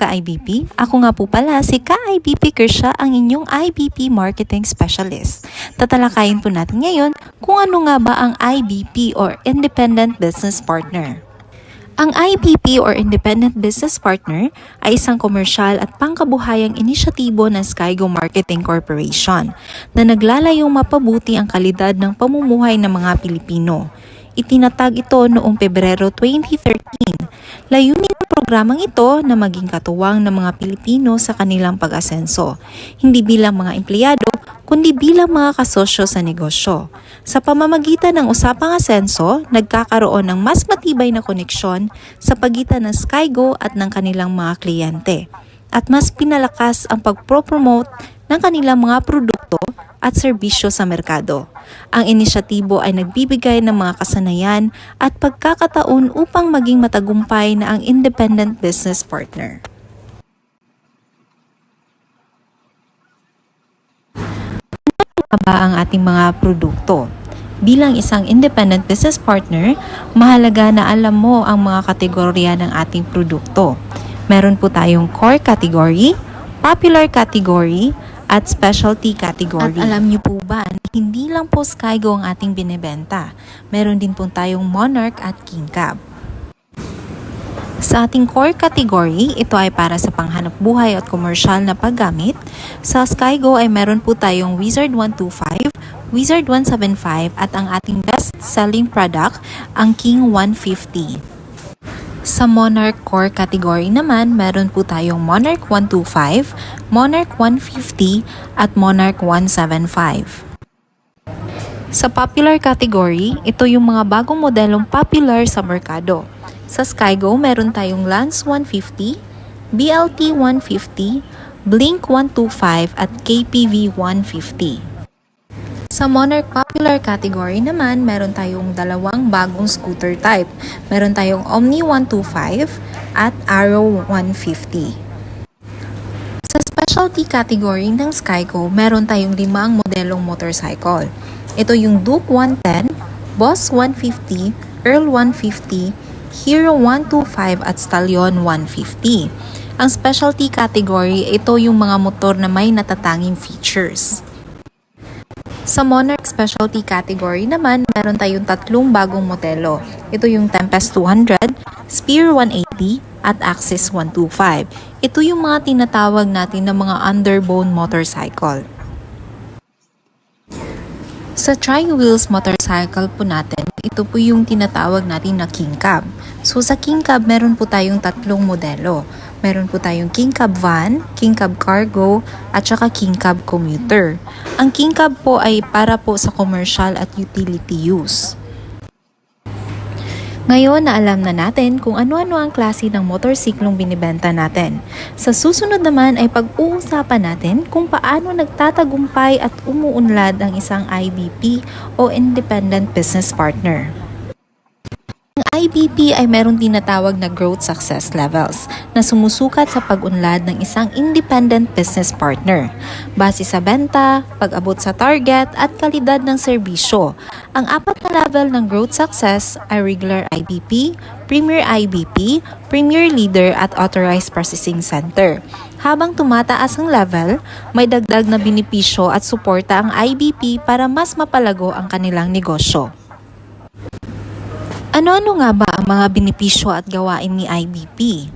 ka-IBP. Ako nga po pala si ka-IBP Kirsha, ang inyong IBP Marketing Specialist. Tatalakayin po natin ngayon kung ano nga ba ang IBP or Independent Business Partner. Ang IBP or Independent Business Partner ay isang komersyal at pangkabuhayang inisyatibo ng Skygo Marketing Corporation na naglalayong mapabuti ang kalidad ng pamumuhay ng mga Pilipino. Itinatag ito noong Pebrero 2013. Layunin ng programang ito na maging katuwang ng mga Pilipino sa kanilang pag-asenso, hindi bilang mga empleyado, kundi bilang mga kasosyo sa negosyo. Sa pamamagitan ng usapang asenso, nagkakaroon ng mas matibay na koneksyon sa pagitan ng Skygo at ng kanilang mga kliyente, at mas pinalakas ang pagpropromote ng kanilang mga produkto at serbisyo sa merkado. Ang inisyatibo ay nagbibigay ng mga kasanayan at pagkakataon upang maging matagumpay na ang independent business partner. Ano ba ang ating mga produkto? Bilang isang independent business partner, mahalaga na alam mo ang mga kategorya ng ating produkto. Meron po tayong core category, popular category, at specialty category. At alam niyo po ba, hindi lang po Skygo ang ating binebenta. Meron din po tayong Monarch at King Cab. Sa ating core category, ito ay para sa panghanap buhay at komersyal na paggamit. Sa Skygo ay meron po tayong Wizard 125, Wizard 175 at ang ating best-selling product, ang King 150. Sa Monarch Core category naman, meron po tayong Monarch 125, Monarch 150 at Monarch 175. Sa popular category, ito yung mga bagong modelong popular sa merkado. Sa Skygo, meron tayong Lance 150, BLT 150, Blink 125 at KPV 150. Sa Monarch Popular category naman, meron tayong dalawang bagong scooter type. Meron tayong Omni 125 at Arrow 150. Sa Specialty category ng Skygo, meron tayong 5 modelong motorcycle. Ito yung Duke 110, Boss 150, Earl 150, Hero 125 at Stallion 150. Ang Specialty category, ito yung mga motor na may natatanging features. Sa Monarch Specialty category naman, meron tayong 3 bagong modelo. Ito yung Tempest 200, Spear 180, at Axis 125. Ito yung mga tinatawag natin na mga underbone motorcycle. Sa Tri-Wheels motorcycle po natin, ito po yung tinatawag natin na King Cab. So sa King Cab, meron po tayong 3 modelo. Meron po tayong King Cab Van, King Cab Cargo, at saka King Cab Commuter. Ang King Cab po ay para po sa commercial at utility use. Ngayon na alam na natin kung ano-ano ang klase ng motorsiklong binibenta natin. Sa susunod naman ay pag-uusapan natin kung paano nagtatagumpay at umuunlad ang isang IBP o Independent Business Partner. Ang IBP ay merong tinatawag na growth success levels na sumusukat sa pag-unlad ng isang independent business partner base sa benta, pag-abot sa target at kalidad ng serbisyo. Ang 4 na level ng growth success ay regular IBP, Premier IBP, Premier Leader at Authorized Processing Center. Habang tumataas ang level, may dagdag na benepisyo at suporta ang IBP para mas mapalago ang kanilang negosyo. Ano-ano nga ba ang mga benepisyo at gawain ni IBP?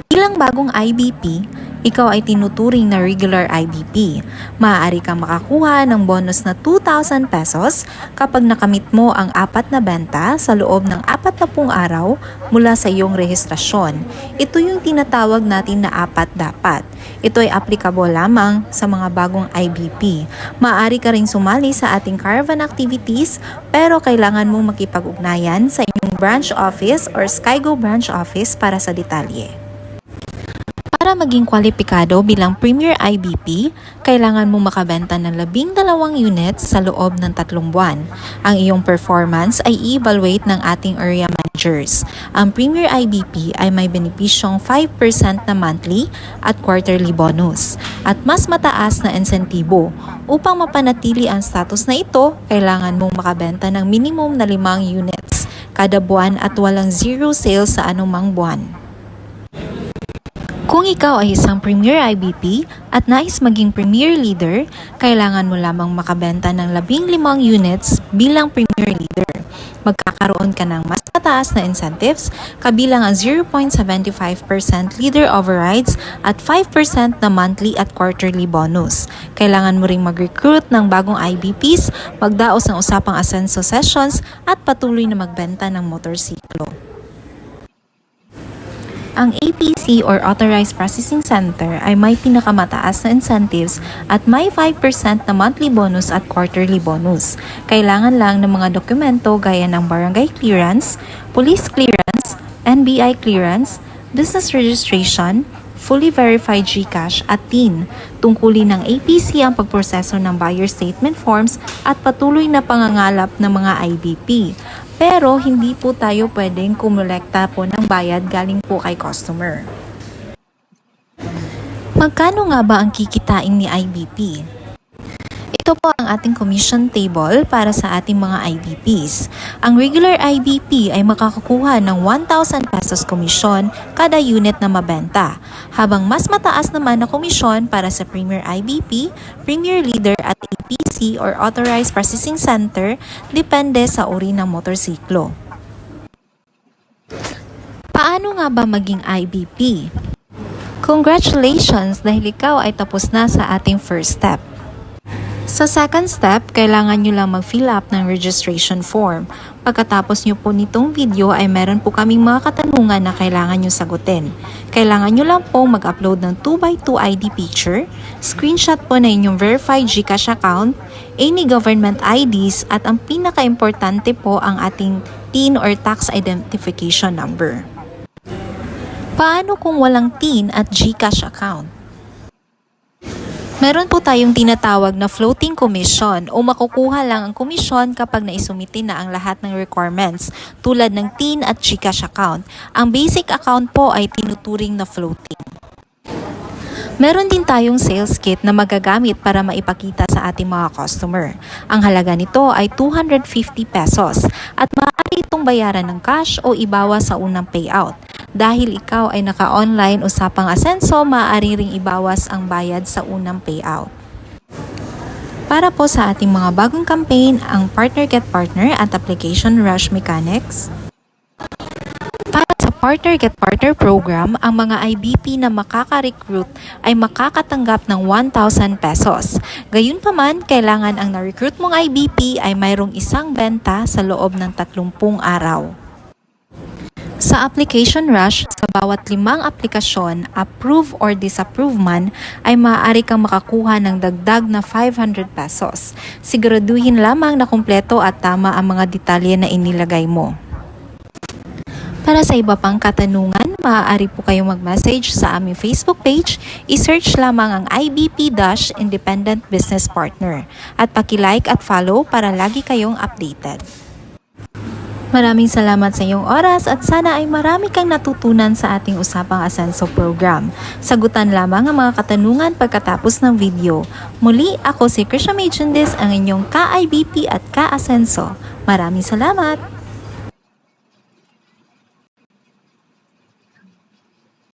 Bilang bagong IBP, ikaw ay tinuturing na regular IBP. Maaari kang makakuha ng bonus na 2,000 pesos kapag nakamit mo ang 4 na benta sa loob ng 40 araw mula sa iyong rehistrasyon. Ito yung tinatawag natin na 4 dapat. Ito ay applicable lamang sa mga bagong IBP. Maaari ka ring sumali sa ating caravan activities, pero kailangan mong makipag-ugnayan sa inyong branch office or Skygo branch office para sa detalye. Para maging kwalipikado bilang Premier IBP, kailangan mo makabenta ng 12 units sa loob ng 3 buwan. Ang iyong performance ay i-evaluate ng ating area managers. Ang Premier IBP ay may benepisyong 5% na monthly at quarterly bonus at mas mataas na insentibo. Upang mapanatili ang status na ito, kailangan mong makabenta ng minimum na 5 units kada buwan at walang zero sales sa anumang buwan. Kung ikaw ay isang Premier IBP at nais maging Premier Leader, kailangan mo lamang makabenta ng 15 units bilang Premier Leader. Magkakaroon ka ng mas mataas na incentives, kabilang ang 0.75% leader overrides at 5% na monthly at quarterly bonus. Kailangan mo ring mag-recruit ng bagong IBPs, magdaos ng usapang asenso sessions at patuloy na magbenta ng motorsiklo. Ang APC or Authorized Processing Center ay may pinakamataas na incentives at may 5% na monthly bonus at quarterly bonus. Kailangan lang ng mga dokumento gaya ng barangay clearance, police clearance, NBI clearance, business registration, fully verified GCash at TIN. Tungkulin ng APC ang pagproseso ng buyer statement forms at patuloy na pangangalap ng mga IBP. Pero hindi po tayo pwedeng kumolekta po ng bayad galing po kay customer. Magkano nga ba ang kikitain ni IBP? Ito po ang ating commission table para sa ating mga IBPs. Ang regular IBP ay makakakuha ng 1,000 pesos komisyon kada unit na mabenta, habang mas mataas naman na komisyon para sa Premier IBP, Premier Leader at APC or Authorized Processing Center, depende sa uri ng motorsiklo. Paano nga ba maging IBP? Congratulations dahil ikaw ay tapos na sa ating first step. Sa second step, kailangan nyo lang mag-fill up ng registration form. Pagkatapos nyo po nitong video ay meron po kaming mga katanungan na kailangan nyo sagutin. Kailangan nyo lang po mag-upload ng 2x2 ID picture, screenshot po na inyong verified GCash account, any government IDs at ang pinaka-importante po ang ating TIN or tax identification number. Paano kung walang TIN at GCash account? Meron po tayong tinatawag na floating commission o makukuha lang ang komisyon kapag naisumite na ang lahat ng requirements tulad ng TIN at GCash account. Ang basic account po ay tinuturing na floating. Meron din tayong sales kit na magagamit para maipakita sa ating mga customer. Ang halaga nito ay 250 pesos at maaari itong bayaran ng cash o ibawas sa unang payout. Dahil ikaw ay naka-online usapang asenso, maaari ring ibawas ang bayad sa unang payout. Para po sa ating mga bagong campaign, ang Partner Get Partner at Application Rush Mechanics. Para sa Partner Get Partner program, ang mga IBP na makaka-recruit ay makakatanggap ng 1,000 pesos. Gayunpaman, kailangan ang na-recruit mong IBP ay mayroong isang benta sa loob ng 30 araw. Sa Application Rush, sa bawat 5 aplikasyon, approve or disapprove man, ay maaari kang makakuha ng dagdag na 500 pesos. Siguraduhin lamang na kumpleto at tama ang mga detalye na inilagay mo. Para sa iba pang katanungan, maaari po kayong mag-message sa aming Facebook page. I-search lamang ang IBP-Independent Business Partner at paki-like at follow para lagi kayong updated. Maraming salamat sa iyong oras at sana ay marami kang natutunan sa ating Usapang Asenso program. Sagutan lamang ang mga katanungan pagkatapos ng video. Muli, ako si Krisha May Jundis, ang inyong ka-IBP at ka-Asenso. Maraming salamat!